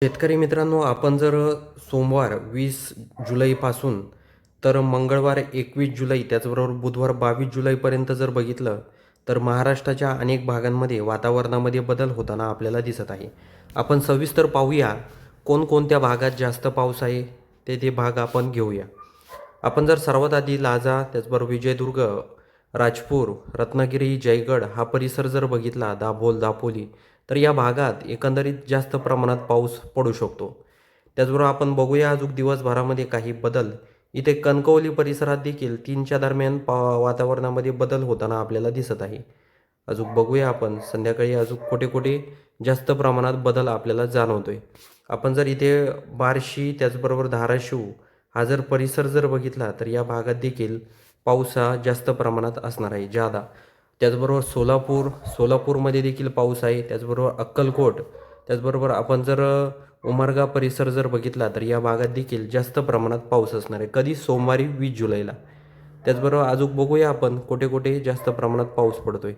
शेतकरी मित्रांनो, आपण जर सोमवार 20 जुलैपासून तर मंगळवार 21 जुलै त्याचबरोबर बुधवार 22 जुलैपर्यंत जर बघितलं, तर महाराष्ट्राच्या अनेक भागांमध्ये वातावरणामध्ये बदल होताना आपल्याला दिसत आहे. आपण सविस्तर पाहूया कोणकोणत्या भागात जास्त पाऊस आहे ते भाग आपण घेऊया. आपण जर सर्वात आधी लाजा, त्याचबरोबर विजयदुर्ग, राजपूर, रत्नागिरी, जयगड हा परिसर जर बघितला, दाभोल, दापोली, तर या भागात एकंदरीत जास्त प्रमाणात पाऊस पडू शकतो. त्याचबरोबर आपण बघूया अजून दिवसभरामध्ये काही बदल. इथे कणकवली परिसरात देखील 3च्या दरम्यान वातावरणामध्ये बदल होताना आपल्याला दिसत आहे. अजून बघूया आपण संध्याकाळी अजून कुठे कुठे जास्त प्रमाणात बदल आपल्याला जाणवतोय. आपण जर इथे बार्शी त्याचबरोबर धाराशिव हा जर परिसर जर बघितला, तर या भागात देखील पाऊस हा जास्त प्रमाणात असणार आहे, ज्यादा. त्याचबरोबर सोलापूरमध्ये देखील पाऊस आहे. त्याचबरोबर अक्कलकोट, त्याचबरोबर आपण जर उमरगा परिसर जर बघितला, तर या भागात देखील जास्त प्रमाणात पाऊस असणार आहे. कधी? सोमवारी 20 जुलैला. त्याचबरोबर अजून बघूया आपण कुठे कुठे जास्त प्रमाणात पाऊस पडतोय.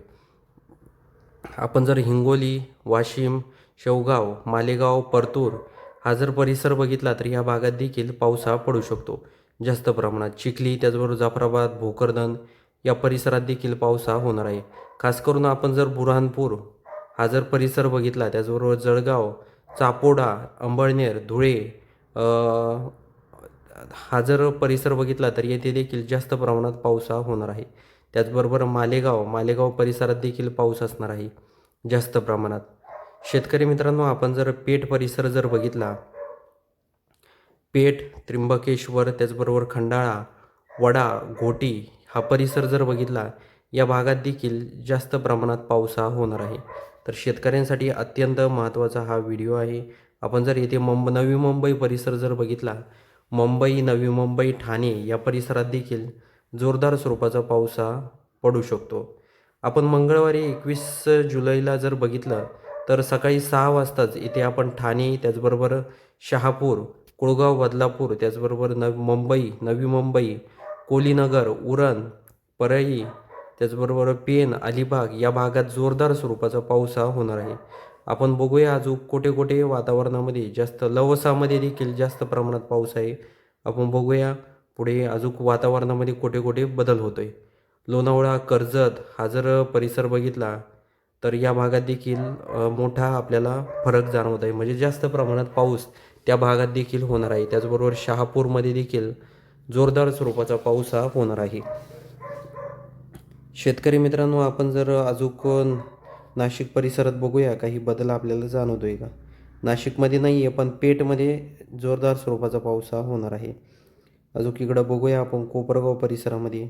आपण जर हिंगोली, वाशिम, शेवगाव, मालेगाव, परतूर हा जर परिसर बघितला, तर या भागात देखील पाऊस हा पडू शकतो जास्त प्रमाणात. चिखली, त्याचबरोबर जाफराबाद, भोकरदन या परिसरात देखील पाऊस हा होणार आहे. खास करून आपण जर बुऱ्हाणपूर हा जर परिसर बघितला, त्याचबरोबर जळगाव, चापोडा, अंबळनेर, धुळे हा जर परिसर बघितला, तर येथे देखील जास्त प्रमाणात पाऊस हा होणार आहे. त्याचबरोबर मालेगाव परिसरात देखील पाऊस असणार आहे जास्त प्रमाणात. शेतकरी मित्रांनो, आपण जर पेठ परिसर जर बघितला, पेठ, त्र्यंबकेश्वर, त्याचबरोबर खंडाळा, वडा, घोटी हा परिसर जर बघितला, या भागात देखील जास्त प्रमाणात पाऊस हा होणार आहे. तर शेतकऱ्यांसाठी अत्यंत महत्त्वाचा हा व्हिडिओ आहे. आपण जर येथे नवी मुंबई परिसर जर बघितला, मुंबई, नवी मुंबई, ठाणे या परिसरात देखील जोरदार स्वरूपाचा पाऊस हा पडू शकतो. आपण मंगळवारी 21 जुलैला जर बघितलं, तर सकाळी 6 वाजताच इथे आपण ठाणे, त्याचबरोबर शहापूर, कुळगाव, बदलापूर, त्याचबरोबर नवी मुंबई, कोलीनगर, उरण, परळी, त्याचबरोबर पेण, अलिबाग या भागात जोरदार स्वरूपाचा पाऊस हा होणार आहे. आपण बघूया अजून कुठे कुठे वातावरणामध्ये जास्त, लवसामध्ये देखील जास्त प्रमाणात पाऊस आहे. आपण बघूया पुढे अजून वातावरणामध्ये कुठे कुठे बदल होतोय. लोणावळा, कर्जत हा जर परिसर बघितला, तर या भागात देखील मोठा आपल्याला फरक जाणवत आहे. म्हणजे जास्त प्रमाणात पाऊस त्या भागात देखील होणार आहे. त्याचबरोबर शहापूरमध्ये देखील जोरदार स्वरूपाचा पाऊस हा होणार आहे. शेतकरी मित्रांनो, आपण जर अजून नाशिक परिसरात बघूया काही बदल आपल्याला जाणवतोय का. नाशिकमध्ये नाही आहे, पण पेठमध्ये जोरदार स्वरूपाचा पाऊस हा होणार आहे. अजून इकडं बघूया आपण कोपरगाव परिसरामध्ये.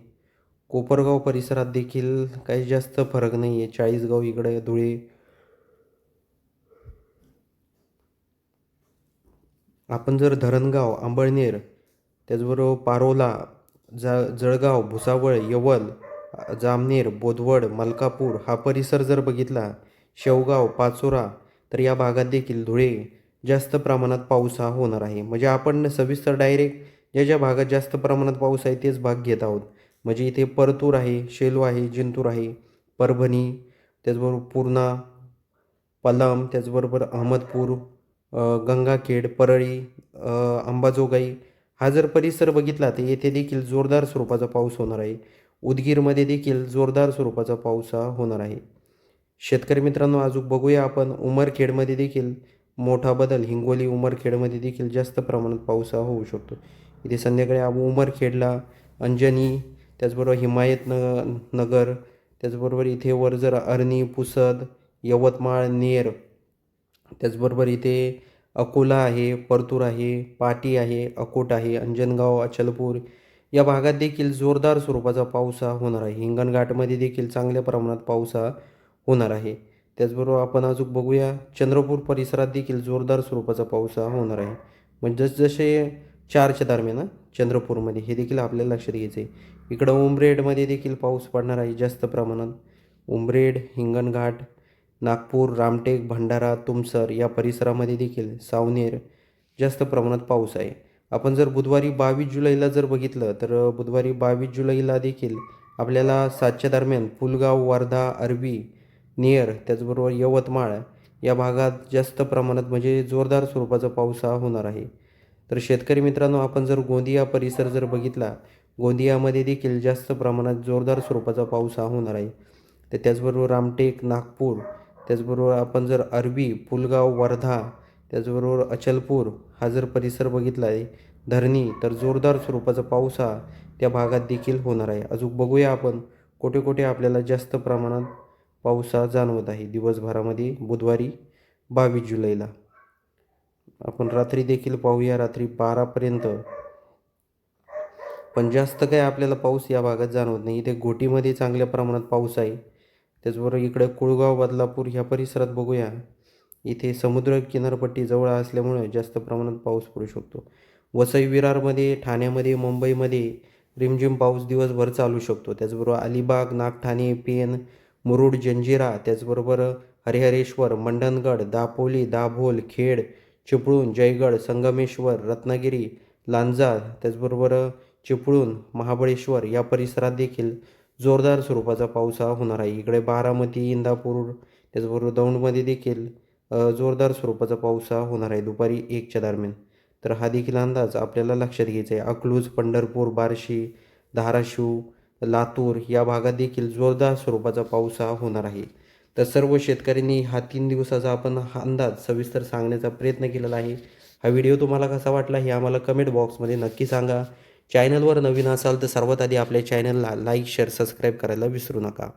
कोपरगाव परिसरात देखील काही जास्त फरक नाही आहे. चाळीसगाव इकडे, धुळे. आपण जर धरणगाव, अंबळनेर, त्याचबरोबर पारोला, जळगाव, भुसावळ, यवल, जामनेर, बोदवड, मलकापूर हा परिसर जर बघितला, शेवगाव, पाचोरा, तर या भागात देखील, धुळे, जास्त प्रमाणात पाऊस हा होणार आहे. म्हणजे आपण सविस्तर डायरेक्ट ज्या ज्या भागात जास्त प्रमाणात पाऊस आहे तेच भाग घेत आहोत. म्हणजे इथे परतूर आहे, शेलू आहे, जिंतूर आहे, परभणी, त्याचबरोबर पूर्णा, पलम, त्याचबरोबर अहमदपूर, गंगाखेड, परळी, अंबाजोगाई हा जर परिसर बघितला, तर येथे देखील जोरदार स्वरूपाचा पाऊस होणार आहे. उदगीरमध्ये देखील जोरदार स्वरूपाचा पाऊस हा होणार आहे. शेतकरी मित्रांनो, अजून बघूया आपण उमरखेडमध्ये देखील मोठा बदल. हिंगोली, उमरखेडमध्ये देखील जास्त प्रमाणात पाऊस हा होऊ शकतो. इथे संध्याकाळी आपण उमरखेडला, अंजनी, त्याचबरोबर नगर, त्याचबरोबर इथे वर जर अरणी, पुसद, यवतमाळ, नेर, त्याचबरोबर इथे अकोला आहे, परतूर आहे, पाटी आहे, अकोट आहे, अंजनगाव, अचलपूर या भागात देखील जोरदार स्वरूपाचा पाऊस हा होणार आहे. हिंगणघाटमध्ये देखील चांगल्या प्रमाणात पाऊस हा होणार आहे. त्याचबरोबर आपण अजून बघूया चंद्रपूर परिसरात देखील जोरदार स्वरूपाचा पाऊस हा होणार आहे. म्हणजे जसजसे 4च्या दरम्यान चंद्रपूरमध्ये हे देखील आपल्याला लक्षात घ्यायचं आहे. इकडं उमरेडमध्ये देखील पाऊस पडणार आहे जास्त प्रमाणात. उमरेड, हिंगणघाट, नागपूर, रामटेक, भंडारा, तुमसर या परिसरामध्ये देखील, सावनेर जास्त प्रमाणात पाऊस आहे. आपण जर बुधवारी 22 जुलैला जर बघितलं, तर बुधवारी 22 जुलैला देखील आपल्याला 7च्या दरम्यान पुलगाव, वर्धा, अरबी, नेर, त्याचबरोबर यवतमाळ या भागात जास्त प्रमाणात म्हणजे जोरदार स्वरूपाचा पाऊस हा होणार आहे. तर शेतकरी मित्रांनो, आपण जर गोंदिया परिसर जर बघितला, गोंदियामध्ये देखील जास्त प्रमाणात जोरदार स्वरूपाचा पाऊस हा होणार आहे. तर त्याचबरोबर रामटेक, नागपूर, त्याचबरोबर आपण जर अरबी, पुलगाव, वर्धा, त्याचबरोबर अचलपूर हा जर परिसर बघितला आहे, धरणी, तर जोरदार स्वरूपाचा पाऊस हा त्या भागात देखील होणार आहे. अजून बघूया आपण कुठे कुठे आपल्याला जास्त प्रमाणात पाऊस हा जाणवत आहे दिवसभरामध्ये बुधवारी 22 जुलैला. आपण रात्री देखील पाहूया, रात्री 12पर्यंत पण जास्त काही आपल्याला पाऊस या भागात जाणवत नाही. इथे घोटीमध्ये चांगल्या प्रमाणात पाऊस आहे. त्याचबरोबर इकडे कुळगाव, बदलापूर ह्या परिसरात बघूया, इथे समुद्र किनारपट्टी जवळ असल्यामुळे जास्त प्रमाणात पाऊस पडू शकतो. वसई विरारमध्ये, ठाण्यामध्ये, मुंबईमध्ये रिमझिम पाऊस दिवसभर चालू शकतो. त्याचबरोबर अलिबाग, नागठाणे, पेण, मुरुड, जंजिरा, त्याचबरोबर हरिहरेश्वर, मंडणगड, दापोली, दाभोल, खेड, चिपळूण, जयगड, संगमेश्वर, रत्नागिरी, लांजा, त्याचबरोबर चिपळूण, महाबळेश्वर या परिसरात देखील जोरदार स्वरूपाचा पाऊस हा होणार आहे. इकडे बारामती, इंदापूर, त्याचबरोबर दौंडमध्ये देखील जोरदार स्वरूपाचा पाऊस हा होणार आहे दुपारी 1च्या दरम्यान. तर हा देखील अंदाज आपल्याला लक्षात घ्यायचा आहे. अकलूज, पंढरपूर, बार्शी, धाराशिव, लातूर या भागात देखील जोरदार स्वरूपाचा पाऊस हा होणार आहे. तर सर्व शेतकऱ्यांनी हा 3 दिवसाचा आपण हा अंदाज सविस्तर सांगण्याचा प्रयत्न केलेला आहे. हा व्हिडिओ तुम्हाला कसा वाटला हे आम्हाला कमेंट बॉक्समध्ये नक्की सांगा. चॅनलवर नवीन असाल तर सर्वात आधी आपल्या चॅनलला लाईक, शेअर, सबस्क्राईब करायला विसरू नका.